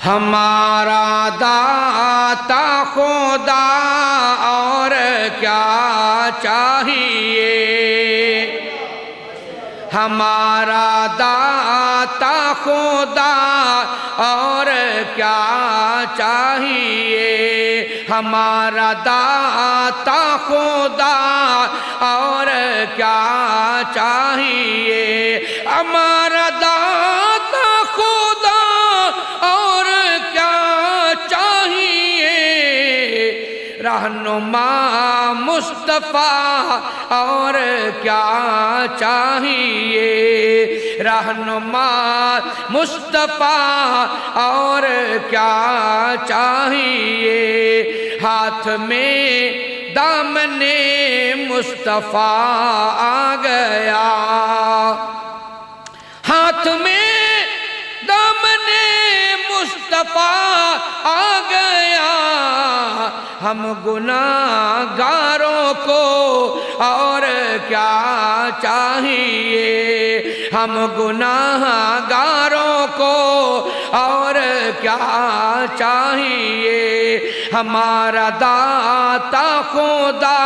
ہمارا داتا خدا اور کیا چاہیے، ہمارا داتا خدا اور کیا چاہیے، ہمارا داتا خدا اور کیا چاہیے، ہمارا داتا خدا اور کیا چاہیے، رہنما مصطفیٰ اور کیا چاہیے، رہنما مصطفیٰ اور کیا چاہیے، ہاتھ میں دامن مصطفیٰ آ گیا، ہاتھ میں دامن مصطفیٰ آ گیا، ہم گناہگاروں کو اور کیا چاہیے، ہم گناہگاروں کو اور کیا چاہیے، ہمارا داتا خدا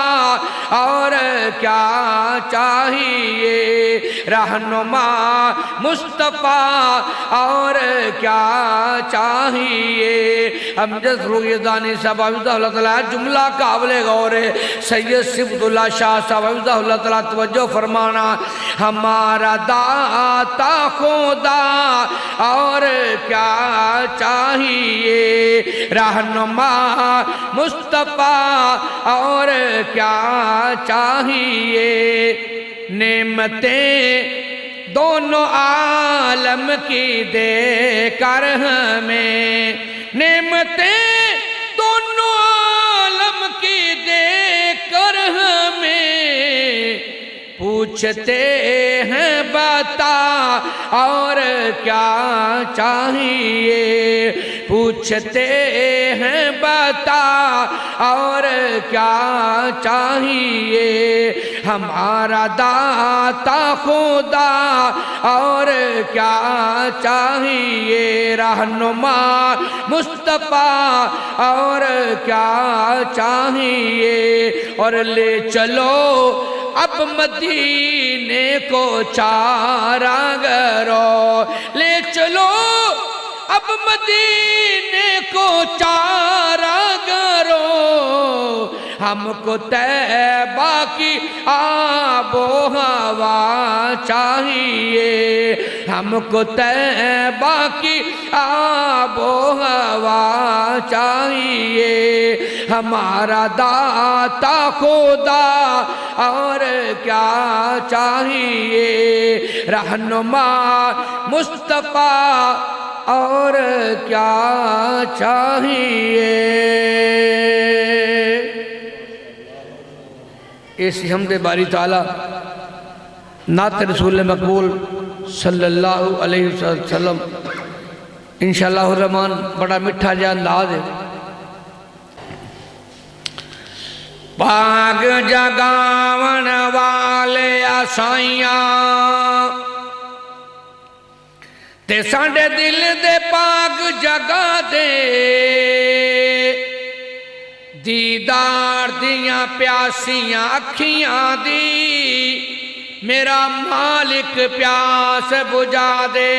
اور کیا چاہیے، رہنما مصطفیٰ اور کیا چاہیے۔ امجد فروغیدانی صاحب حفظہ اللہ تعالیٰ جملہ قابل غور ہے، سید صفت اللہ شاہ صاحب حفظہ اللہ تعالیٰ توجہ فرمانا، ہمارا داتا خدا اور کیا چاہیے، رہنما مصطفیٰ اور کیا چاہیے، نعمتیں دونوں عالم کی دے کر ہمیں، نعمتیں دونوں عالم کی دے کر ہمیں، پوچھتے ہیں بتا اور کیا چاہیے، پوچھتے ہیں بتا اور کیا چاہیے، ہمارا داتا خدا اور کیا چاہیے، رہنما مصطفیٰ اور کیا چاہیے، اور لے چلو اب مدینے کو چاراغرو، لے چلو اب مدینے کو چاراغرو، ہم کو طیبہ کی آب و ہوا چاہیے، ہم کو طیبہ کی آب و ہوا چاہیے، ہمارا داتا خدا اور کیا چاہیے، رہنما مصطفیٰ اور کیا چاہیے۔ ایسی حمد باری تعالیٰ نعت رسول مقبول صلی اللہ علیہ وسلم، انشاءاللہ الرحمن بڑا مٹھا جا انداز ہے۔ پاک جگاون والے آسائیاں تے ساڈے دل دے پاک جگا دے، دیدار دیاں پیاسیاں اکھیاں دی، میرا مالک پیاس بجا دے،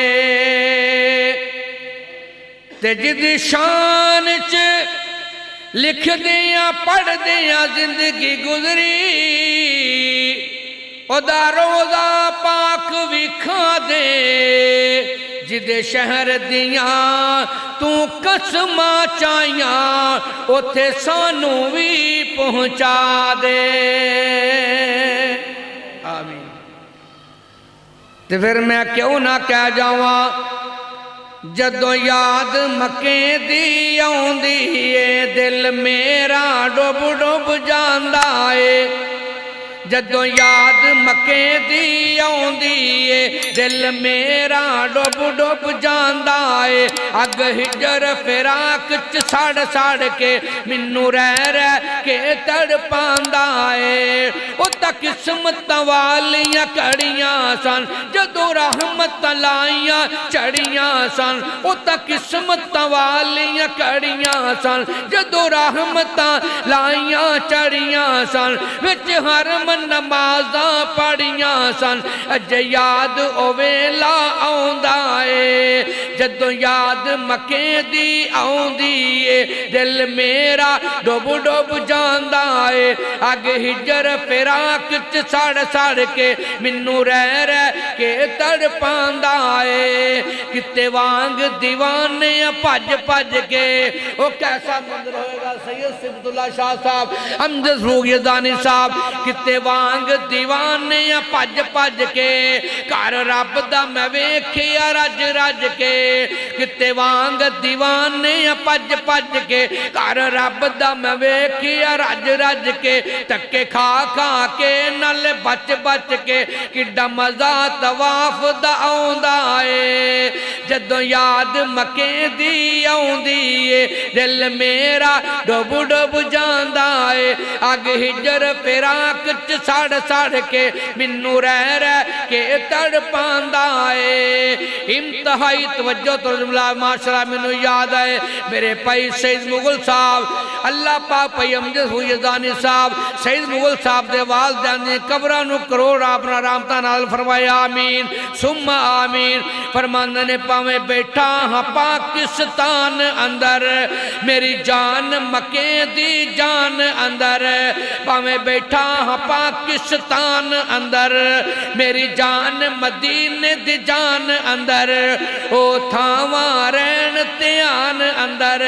تے جد شان چ لکھ دیاں پڑھ دیاں زندگی گزری، او دا روزہ پاک وکھا دے، جدے شہر دیاں تو قسماں چاہیاں، اتھے سانو بھی پہنچا دے، آمین۔ تے پھر میں کیوں نہ کہہ جاواں، جدو یاد مکے دی آؤندی ہے، دل میرا ڈوب ڈوب جاندا ہے، جدوں یاد مکے دی آؤندی ہے دل میرا ڈوب ڈوب جاندا ہے اگ ہجر فراق چ سڑ سڑ کے مینوں رہ رہ کے تڑپاندا ہے او تا قسمت والیاں کڑیاں سن جدوں رحمت لائیاں چڑیاں سن او تا قسمت والیاں کڑیاں سن جدوں رحمت لائیاں چڑیاں سن وچ حرم نمازاں پڑھیاں سن اج یاد او ویلا آوندا اے جدوں یاد مکے دی آوندی اے دل میرا ڈوب ڈوب جاندا اے اگ ہجر فراق چ سڑ سڑ کے مینوں رہ رہ کے تڑپاندا اے کتے وانگ دیوانے بھج بھج کے او کیسا منظر ہوئے گا سید صفت اللہ شاہ صاحب امجد فروغ یزدانی صاحب کتے وانگ دیوانے بھج بھج کے گھر رب دا میں ویکھیا رج رج کے کتے وانگ دیوانے بھج بھج کے گھر رب دا میں ویکھیا رج رج کے تکے کھا کھا کے نل بچ بچ کے کڈا مزہ طواف دا آوندا اے جدوں یاد مکے دی آوندی اے دل میرا ڈوب ڈوب جاندا اے اگ ہجر فراق چ سڑ سڑ کے مینوں رہ رہ کے تڑپاندا اے انتہائی توجہ تو جملہ معاشرہ مینوں یاد آئے میرے پائی سید مغل صاحب اللہ پاک پائی امجد فروغ یزدانی صاحب سید مغل صاحب دے والدین نے قبرانو کروڑ اپنا رحمتہ نال فرمایا آمین ثم آمین فرماندے نے پاویں بیٹھا ہاں پاکستان اندر میری جان مکے دی جان اندر پاویں بیٹھا ہاں پاکستان اندر میری جان مدینے دی جان اندر او تھاواں رہن تیان اندر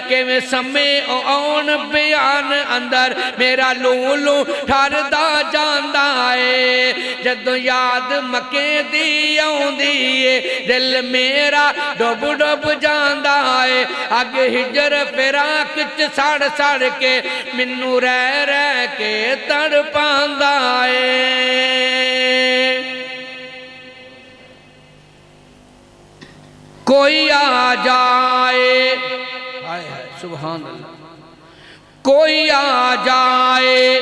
کہ میں سمے او آن بیان اندر میرا لولو ٹھاردا جاندا اے جدوں یاد مکے دی آوندی اے دل میرا ڈوب ڈوب جاندا اے اگ ہجر فراق چ سڑ سڑ کے مینوں رہ رہ کے تڑپاندا اے کوئی آ جائے سبحان اللہ کوئی آ جائے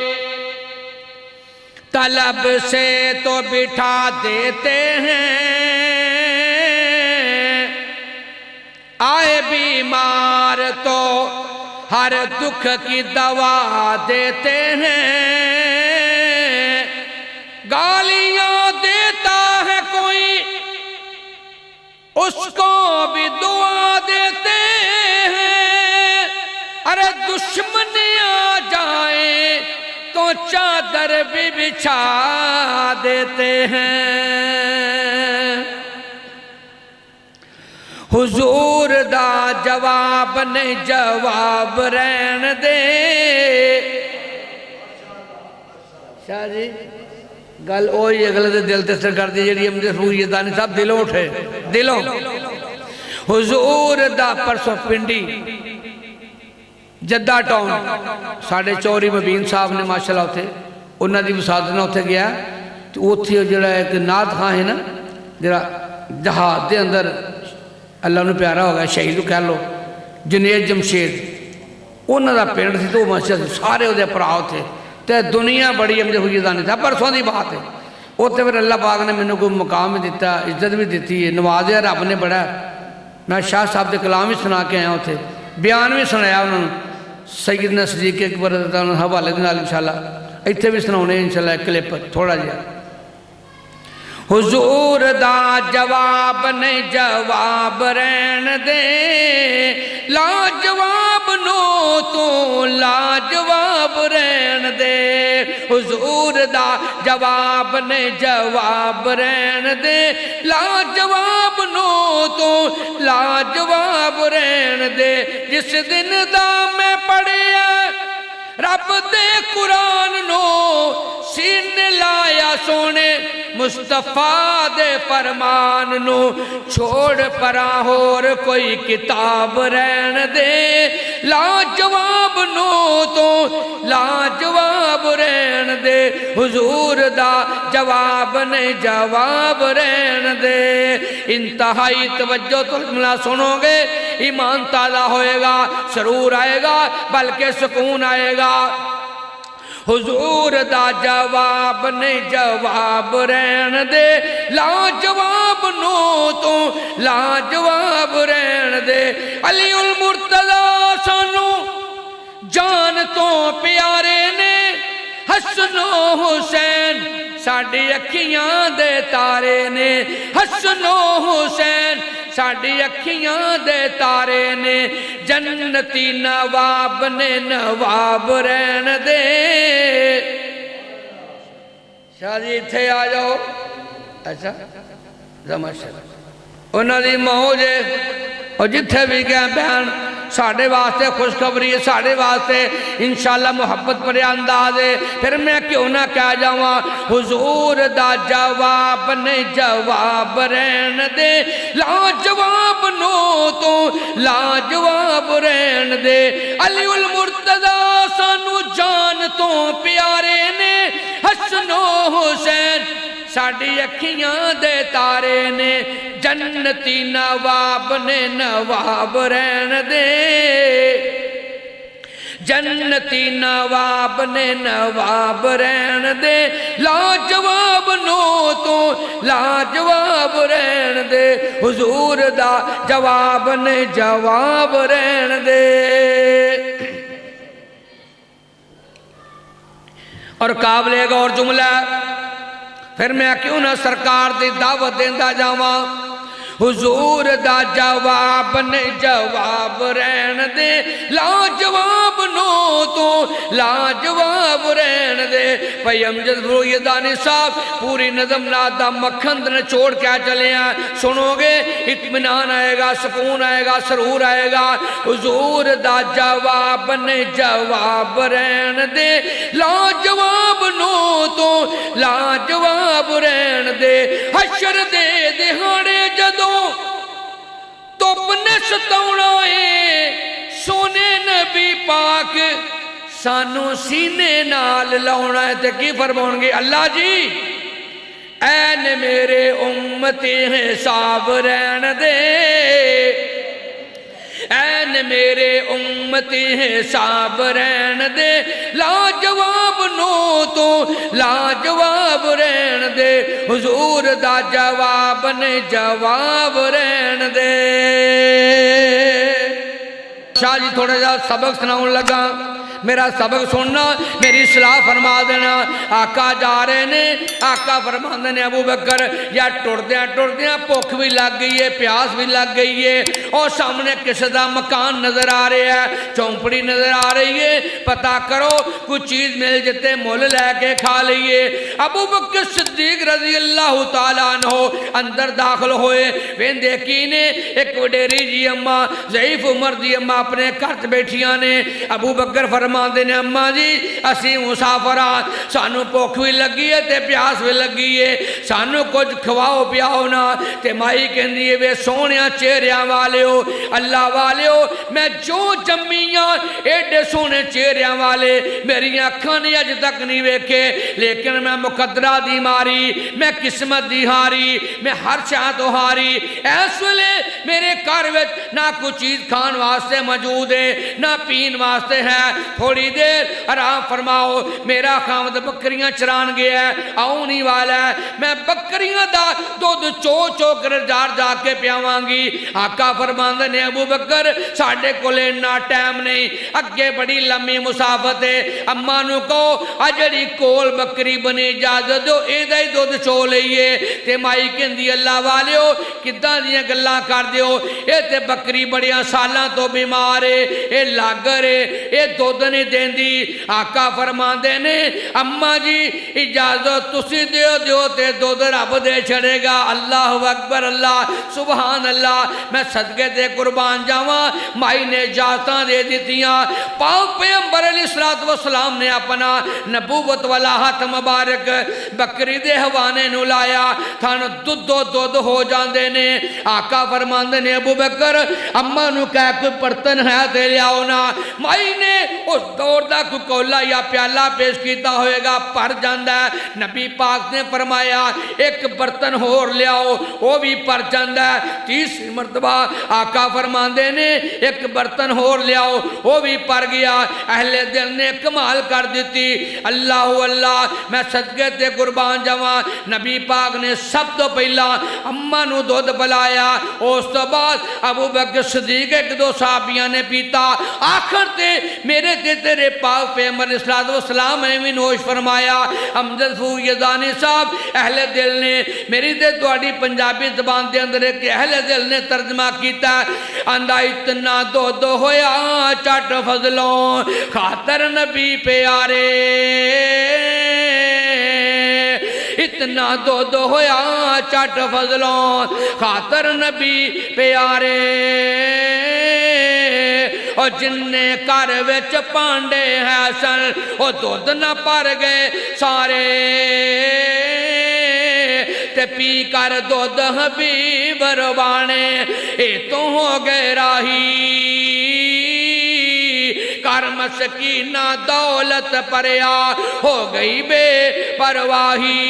طلب سے تو بٹھا دیتے ہیں آئے بیمار تو ہر دکھ کی دوا دیتے ہیں گالیاں دیتا ہے کوئی اس کو بھی دعا دیتے ہیں ارے دشمن آ جائے تو چادر بھی بچھا دیتے ہیں حضور دا جواب نہیں جواب رہن دے شاہ جی گل اوہی اگلے دے دل تے سر کر دی جڑی امجد فروغ یزدانی صاحب دلوں اٹھے دلوں حضور دا پرسوں پنڈی جدہ ٹاؤن ساڑھے چوری مبین صاحب نے ماشاءاللہ ہوتے انہاں دی وسادنا ہوتے گیا تو اوتھی جڑا ایک نات خواہ ہے نا جڑا جہاد دے اندر اللہ نے پیارا ہوگا شہید کہہ لو جنید جمشید انہاں دا پینڈ تھی تو ماشاءاللہ سارے ہو دے پراؤ تھے تے دنیا بڑی امجد فروغ یزدانی تھا پرسوں دی بات ہے اوتے پھر اللہ پاک نے میں نے کوئی مقام بھی دیتا عزت بھی دیتی ہے نوازیا رب نے بڑا میں شاہ صاحب دے کلام بھی سنا کے آیا ہوتے بیان بھی سنایا انہوں نے سیدنا صدیق اکبر رضی اللہ عنہ حوالے دے نال انشاءاللہ ایتھے بھی سناؤنے انشاءاللہ ایک کلپ تھوڑا جیا حضور دا جواب نہیں جواب رہن دے لا جواب نو تو لا جواب رہن دے حضور دا جواب نہیں جواب رہن دے لا جواب نو تو لا جواب رہن دے جس دن دا میں پڑھیا رب دے قرآن نو سینے لایا سونے مصطفیٰ دے فرمان نو چھوڑ پرا ہور کوئی کتاب رہن دے لاجواب نو تو لاجواب رہن دے حضور دا جواب نہیں جواب رہن دے انتہائی توجہ تو جملہ سنو گے ایمان تازہ ہوئے گا سرور آئے گا بلکہ سکون آئے گا حضور دا جواب نہیں جواب رہن دے لاجواب نو تو لاجواب رہن دے علی المرتضی سانو جان تو پیارے نے حسن و حسین ساڑی اکھیاں دے تارے نے حسن و حسین ساڑی اکھیاں دے تارے نے جنتی نواب نے نواب رہن دے شاہ جی تھے آ جاؤ اچھا زمشر انہوں نے موجے اور جتھے بھی گئے بہن ساڑھے واسطے خوشخبری ہے ساڑھے واسطے انشاءاللہ محبت پر انداز ہے پھر میں کیوں نہ کہہ جاؤں حضور دا جواب نہیں جواب رہن دے لاجواب نو تو لاجواب رہن دے علی المرتضی سانو جان تو پیارے نے حسن و حسین ساڑی اکھیاں دے تارے نے جنتی نواب نے نواب رہن دے جنتی نواب نے نواب رہن دے لاجواب نو تو لاجواب رہن دے حضور دا جواب نے جواب رہن دے اور قابل ایک اور جملہ پھر میں کیوں نہ سرکار دی دعوت دیندہ جاواں حضور دا جواب نے جواب رہن دے لاجواب نو تو لاجواب رہن دے بھائی امجد فرویدانی صاحب پوری نظم نادہ مکھند نے چھوڑ کیا چلے ہیں سنو گے اطمینان آئے گا سکون آئے گا سرور آئے گا حضور دا جواب نے جواب رہن دے لاجواب نو تو لاجواب رہن دے حشر دے دہاڑے جدو تو اپنے ستونا ہے سونے نبی پاک سانو سینے نال لاؤنا ہے تو کی فرماؤں گے اللہ جی این میرے امتی حساب رہن دے این میرے امتی حساب رہن دے لاجواب نو تو لاجواب رہن دے حضور دا جواب نے جواب رہن دے شاہ جی تھوڑا جا سبق سناؤں لگا میرا سبق سننا میری اصلاح فرما دینا آقا جا رہے نے آقا فرما دینے ابو بکر یا ٹردیاں پوکھ بھی لگ گئی ہے پیاس بھی لگ گئی ہے اور سامنے کسی دا مکان نظر آ رہے ہے چونپڑی نظر آ رہی ہے پتا کرو کچھ چیز مل جتے مول لے کے کھا لئیے ابو بکر صدیق رضی اللہ تعالیٰ عنہ اندر داخل ہوئے وین دیکھی نے ایک وڈیری جی اممہ ضعیف عمر دی اممہ اپنے کرت بیٹھیاں نے ابو بکر فرما دینے اممہ جی اسی مسافرات سانو پوکھ بھی لگی ہے تے پیاس بھی لگی ہے سانو کچھ کھواؤ پیاؤ نا تے مائی کہن دیئے وے سونیاں چہریاں والے ہو اللہ والے ہو میں جو جمیاں ایڈے سونے چہریاں والے میری اکھاں نے اج تک نہیں ویکھے لیکن میں مقدرہ دی ماری میں قسمت دی ہاری میں ہر چاہ تو ہاری ایس ویلے میرے گھر وچ نہ کوئی چیز کھان واسطے موجود ہے نہ پین واسطے ہے تھوڑی دیر آرام فرماؤ میرا خامد بکریاں چران گیا ہے آؤنی والا ہے میں بکریاں دا دودھ چو کر جا کے پیاواں گی آقا فرماندے نے ابو بکر ساڑھے کو لینا ٹائم نہیں اگے بڑی لمبی مسافت ہے اماں نو کہو اجڑی کول بکری بنی اجازت دو ایدہ ہی دودھ چو لئیے تے مائی کہندی اللہ والے ہو کدھاں دیاں گلاں کر دیو اے تے بکری بڑیاں سالاں تو بیمار ہے اے لاگر ہے اے دودھ نہیں دین دی آقا فرمان دینے اممہ جی اجازت تسی دیو تے دودھ رب رب دے چھڑے گا اللہ اکبر اللہ سبحان اللہ میں صدقے تے قربان جاواں مائی نے اجازتاں دے دیتیاں پاک پیغمبر علیہ السلام نے اپنا نبوت والا ہاتھ مبارک بکری دے حوانے نو لایا تھان دودھ ہو جاندے نے آقا فرماندے نے ابو بکر اماں نو کہہ کوئی برتن ہے تے لیاؤ نا مائی نے اس دور دا کوئی کولا یا پیالہ پیش کیتا ہوئے گا پر جاندہ ہے نبی پاک نے فرمایا ایک برتن ہور لیاؤ وہ بھی پر جاندہ ہے تیسری مرتبہ آقا فرماندے نے ایک برتن ہور لیاؤ وہ بھی پر گیا اہل دل نے کمال کر دیتی اللہ اللہ میں صدقے تے قربان جاواں نبی پاک نے سب تو پہلا اماں نو دودھ پلایا اس تو بعد ابو بکر صدیق ایک دو صحابیاں نے پیتا آخر تے میرے تے تیرے پاک پیغمبر علیہ السلام نے بھی نوش فرمایا امجد فو یزانی صاحب اہل دل نے میری تے تواڈی پنجابی زبان دے اندر ایک اہل دل نے ترجمہ کیتا اندہ اتنا دودھ ہویا چٹ فضلوں خاطر نبی پیارے اتنا دودھ ہویا چٹ فضلوں خاطر نبی پیارے اور جننے کار وچ پانڈے ہیں سن وہ دودھ نہ پر گئے سارے تے پی کر دودھ حبیب روانے اے تو ہو گئے راہی کر مسکینہ دولت پریا ہو گئی بے پرواہی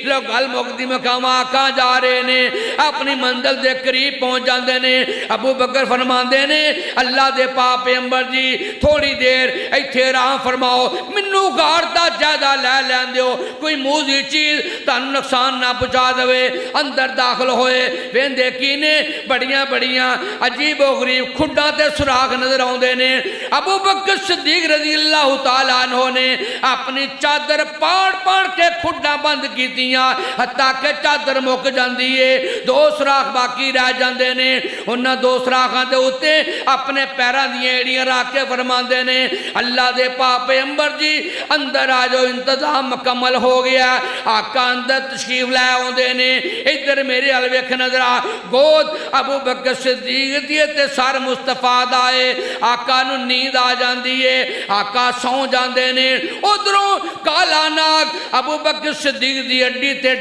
لوگ المقدی مقام آقا جا رہے نے اپنی منزل دے قریب پہنچ جاندے نے ابو بکر فرماندے نے اللہ دے پاک پیغمبر جی تھوڑی دیر ایتھے راہ فرماؤ منو غار دا جائزہ لے لین دیو کوئی موزی چیز تن نقصان نہ پہنچا دوے اندر داخل ہوئے ویندے کینے بڑیاں بڑیاں عجیب و غریب کھڈاں تے سراغ نظر آوندے نے ابو بکر صدیق رضی اللہ تعالیٰ عنہ نے اپنی چادر پاڑ کے کھڈاں بند کیتیاں حتیٰ کہ چادر مک جاندی ہے دو سراخ باقی رہ جاندے نے انہاں دو سراخاں دے ہوتے اپنے پیرہ دیئے ایڑیاں راکے فرماندے نے اللہ دے پاک پیغمبر جی اندر آجو انتظام مکمل ہو گیا آقا اندر تشریف لائے ہوندے نے ادھر میرے الویخ نظر آ گود ابو بکر صدیق دیئے تے سار مصطفیٰ دائے آقا نو نیند آ جاندی ہے آقا سون جاندے نے ادھروں کالا ناگ ابو بکر صدیق دی اڈی تے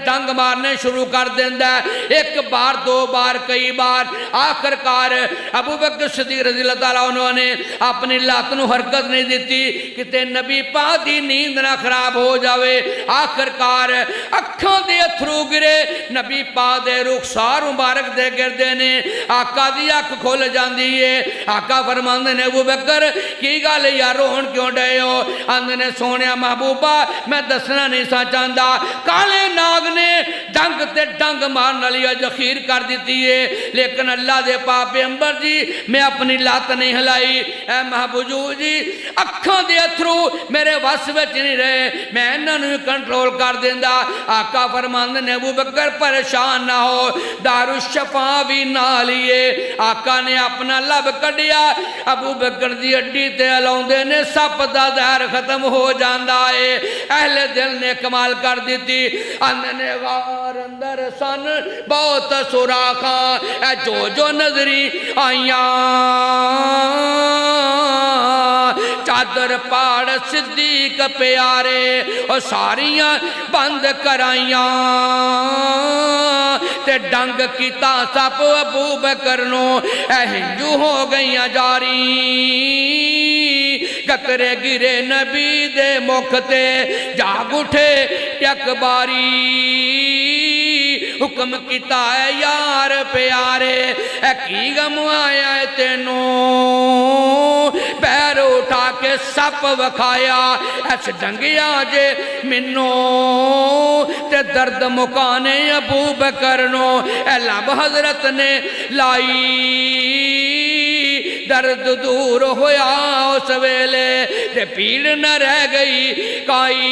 ڈنگ مارنے شروع کر دیندہ ہے ایک بار دو بار کئی بار آخر کار ابو بکر صدیق رضی اللہ تعالیٰ انہوں نے اپنی لات نو حرکت نہیں دیتی کہ تے نبی پاک دی نیند نہ خراب ہو جاوے آخر کار اکھاں دے اتھرو گرے نبی پاک دے رخسار مبارک دے گردے نے آقا دی اکھ کھول جاندی ہے آقا فرماندے نے ابو بکر کی گالے یا روحن کیوں ڈے ہو اندے نے سونیا محبوبہ میں دسنا نہیں سا چاندہ کالے ناگ نے ڈنگ تے ڈنگ مارنا لیا جخیر کر دیتی ہے لیکن اللہ دے پاک پیغمبر جی میں اپنی لات نہیں ہلائی اے محبوب جی اکھاں دے اتھرو میرے وس وچ نہیں رہے میں انہاں نوں کنٹرول کر دیندا آقا فرماندے نے ابو بکر پریشان نہ ہو دارالشفا بھی نہ لیے آقا نے اپنا لب کڈیا ابو بکر دی اڈی تے لاوندے نے سپ دا زہر ختم ہو جاندا ہے اہل دل نے کمال کر دیتی اندنے غار اندر سن بہت سوراخاں اے جو نظری آئیاں چادر پاڑ صدیق پیارے اور ساریاں بند کرائیاں تے ڈنگ کیتا سپ ابو بکر نو اے ہنجو ہو گئیاں جاری ککرے گرے نبی دے مکھتے جاگ اٹھے یک باری حکم کیتا ہے یار پیارے اے کی غم آیا ہے تینوں پیر اٹھا کے سپ وکھایا ایس ڈنگیا جے منوں تے درد مکانے ابو بکر نو اے لب حضرت نے لائی درد دور ہویا اس ویلے تے پیڑ نہ رہ گئی کائی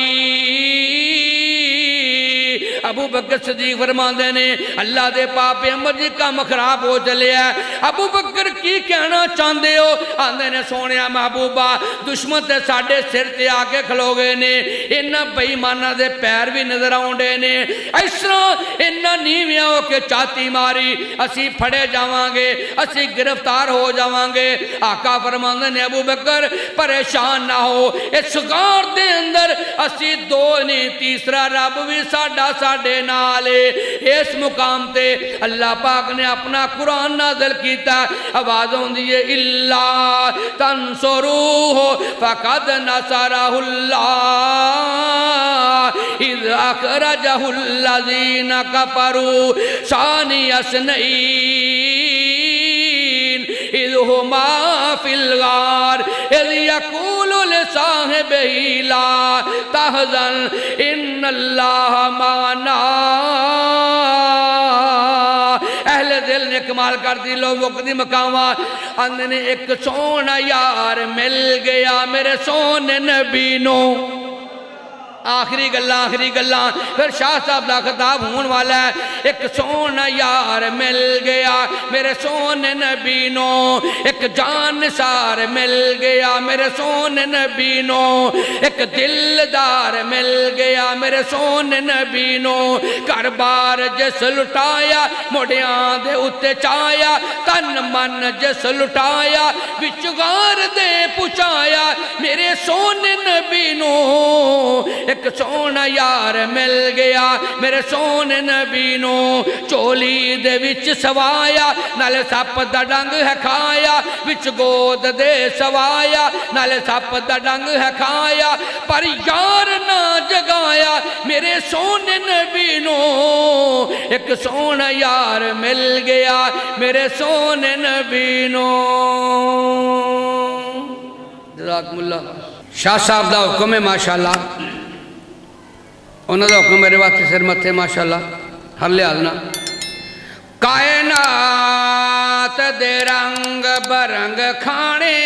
ابو بکر صدیق فرماندے نے اللہ دے پاک پیغمبر جی کام خراب ہو چلے ہے۔ ابو بکر کی کہنا چاہندے ہو؟ آندے نے سونیا محبوبہ دشمن تے ساڑھے سر تے آگے کھلو گئے نے، انہاں بے ایماناں دے پیر بھی نظر آؤندے نے، اس طرح انہاں نیویاں ہو کے چاتی ماری اسی پھڑے جاواں گے، اسی گرفتار ہو جاواں گے۔ آقا فرماندے نے ابو بکر پریشان نہ ہو، اس غار دے اندر اسی دو نہیں تیسرا رب بھی ساڑھے نالے۔ اس مقام تے اللہ پاک نے اپنا قرآن نازل کیتا، آوازوں دیئے اللہ تنصروہ فقد نصرہ اللہ اذ اخرجہ الذین کفروا ثانی اثنین اذ ہما فی الغار اذ یقول لصاحبہ لا تحزن ان اللہ معنا۔ اہل دل نے کمال کر دی، لوگ وقتی مقامات اندنے ایک سونا یار مل گیا میرے سونے نبی نو۔ آخری گلہ پھر شاہ صاحب دا خطاب ہون والا ہے۔ ایک سونا یار مل گیا میرے سونے نبی نو، ایک جان نثار مل گیا میرے سونے نبی نو، ایک دلدار مل گیا میرے سونے نبی نو۔ گھر بار جس لٹایا موڑیاں دے اتے چایا، تن من جس لٹایا وچ غار دے پچایا میرے سونے نبی نو۔ ایک سونا یار مل گیا میرے سونے نبی نو، چولی دے وچ سوایا نالے سپ دا ڈنگ ہے کھایا، وچ گود دے سوایا نالے سپ دا ڈنگ ہے کھایا، پر یار نہ جگایا میرے سونے نبی نو۔ ایک سونا یار مل گیا میرے سونے نبی نو۔ جزاکم اللہ۔ شاہ صاحب دا حکم ہے ماشاءاللہ، انہوں دا حکم میرے واسطے سر متھے ماشاءاللہ ہر لحاظنا۔ کائنات دے رنگ برنگ کھانے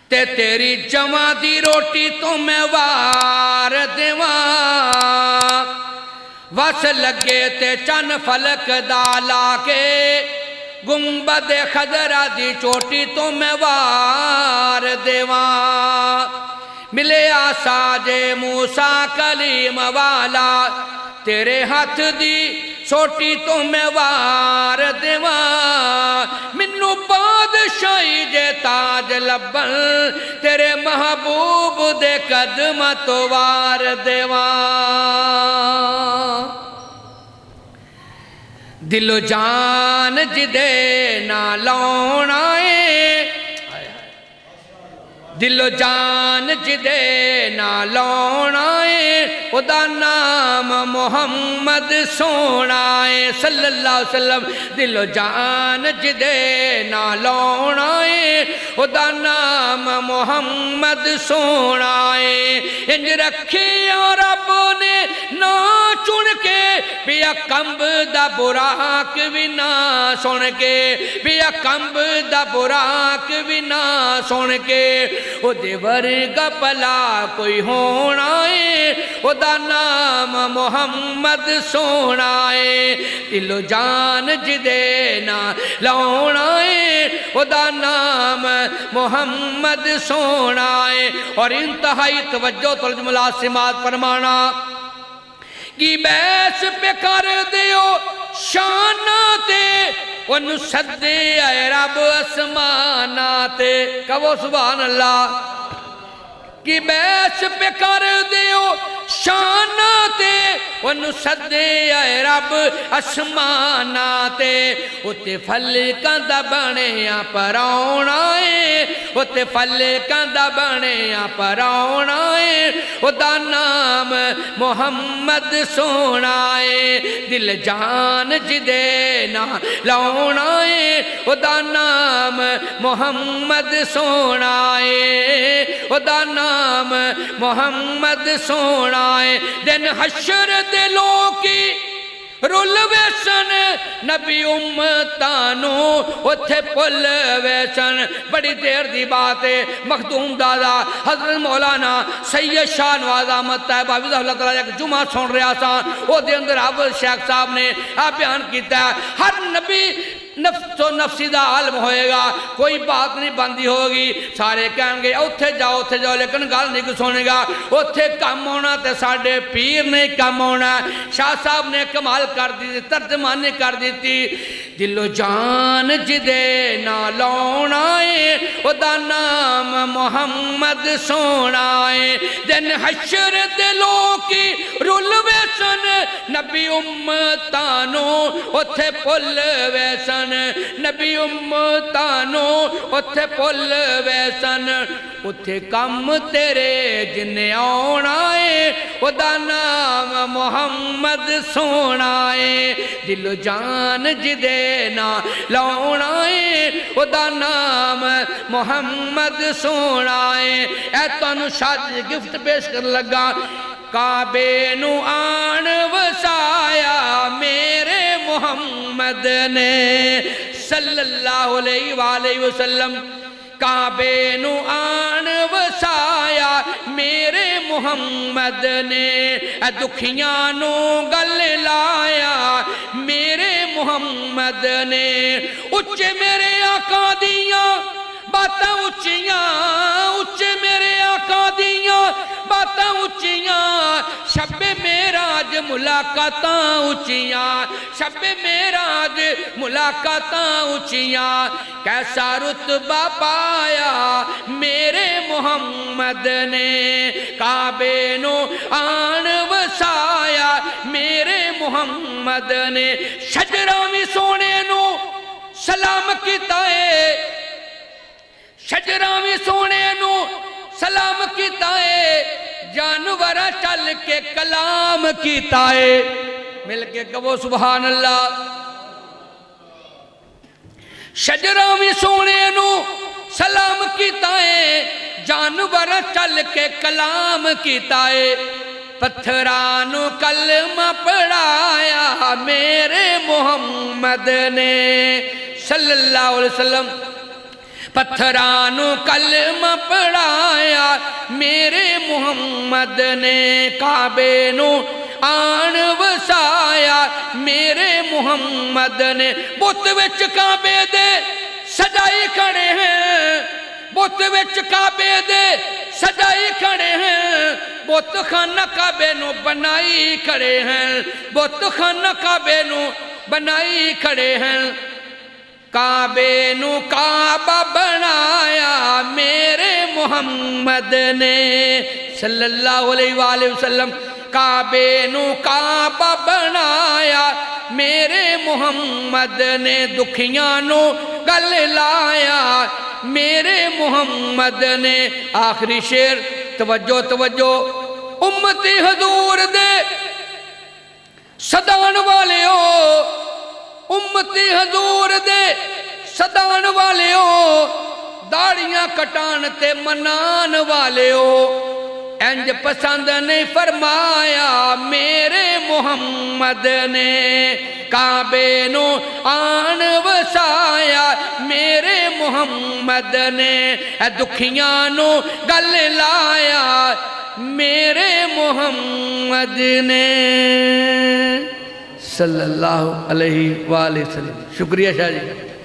تے تیری جمع دی روٹی تو میں وار دیواں، وس لگے تے چن فلک دالا کے گنبد خضرہ دی چوٹی تو میں وار دیواں، ملے آساج موسیٰ کلیم والا تیرے ہاتھ دی چھوٹی تو میں وار دیواں، منو بادشاہی جے تاج لبن تیرے محبوب دے قدم تو وار دیواں۔ دل و جان جدے نہ لونائے، دل و جان جدے نہ لونائے، خدا نام محمد سونائے صلی اللہ علیہ وسلم۔ دل و جان جدے نہ لونائے، خدا نام محمد سونائے۔ انج رکھے رب نے نہ چن کے بیا کمب دا براق بھی نہ سن کے، بیا کمب دا براق بھی نہ سن کے، او دے ورگا پلا کوئی ہونا ہے، او دا نام محمد سونا ہے۔ دل و جان جدے نہ لونا ہے، او دا نام محمد سونا ہے۔ اور انتہائی توجہ ترجمہ لازمات فرمانا کی بیس پہ کر دیو شاناتے ونو صدے اے رب اسماناتے، کہو سبحان اللہ۔ کی بیس پہ کر دیو شاناتے ونو صدے اے رب اسماناتے، اتے فلکاں دا بنیا پراؤنا ہے، اتے فلکاں دا بنیا پراؤنا ہے، او دا نام محمد سونا ہے۔ دل جان جدے نہ لونا ہے، او دا نام محمد سونا ہے، او دا نام محمد سونا ہے۔ دن حشر دلوں کی رول ویسن نبی امتانو اتھے پل ویسن بڑی دیر دی بات ہے مخدوم دادا حضرت مولانا سید شاہ نواز احمد طیب حافظ اللہ تعالیٰ ایک جمعہ سن رہا سا وہ دے اندر حافظ شیخ صاحب نے بیان کیتا ہے ہر نبی نفس و نفسی دا عالم ہوئے گا کوئی بات نہیں بندی ہوگی سارے کہیں گے اتھے جاؤ لیکن گل نہیں کو سونے گا اتھے کم ہونا تے ساڑھے پیر نہیں کم ہونا شاہ صاحب نے کمال کر دی تھی ترجمانی کر دی تھی دل و جان جدے نہ لونائے او دا نام محمد سونائے دن حشر دلوں کی رول ویسن نبی امتانو اتھے پل ویسن نبی امتانو اتھے پل ویسن اتھے کم تیرے جنے آنائے او دا نام محمد سونائے دل و جان جدے نا لونائے او دا نام محمد سونائے اے تانو شاد گفت پیش کر لگا کعبے نو آن وسایا میرے محمد نے صلی اللہ علیہ وآلہ وسلم کعبے نو آن وسایا میرے محمد نے دکھیاں نو گل لایا میرے محمد نے اچھے میرے آقا دیاں باتاں اچھے میرے آقا دیاں باتاں اچھیاں شب میراج ملاقاتاں اچھیاں شب میراج ملاقاتاں اچھیاں کیسا رتبہ پایا میرے محمد نے کعبے نو آن وسایا میرے محمد نے شجرہ میں سونے نو سلام کیتا ہے شجرہ میں سونے نو سلام کیتا ہے جانورہ چل کے کلام کیتا ہے مل کے کہو سبحان اللہ شجرہ میں سونے نو سلام کیتا ہے جانورہ چل کے کلام کیتا ہے پتھرانو کلمہ پڑھایا میرے محمد نے صلی اللہ علیہ وسلم پتھرانو کلمہ پڑھایا میرے محمد نے کعبے نو آن وسایا میرے محمد نے بت وچ کعبے دے سجائی کھڑے ہیں بت وچ کعبے دے سجائی کھڑے ہیں بت خانہ کعبے نو بنائی کھڑے ہیں بت خانہ کعبے نو بنائی کھڑے ہیں کعبے نو کعبہ بنایا میرے محمد نے صلی اللہ علیہ وآلہ وسلم کعبے نو کعبہ بنایا میرے محمد نے دکھیاں نو گل لایا میرے محمد نے آخری شعر توجہ امتی حضور دے صدان والے ہو امتی حضور دے صدان والے ہو داڑیاں کٹان تے منان والے ہو انج پسند نہیں فرمایا میرے محمد نے کعبے نو آن وسایا میرے محمد نے دکھیاں نو گل لایا میرے محمد نے صلی اللہ علیہ وآلہ وسلم شکریہ شاہ جی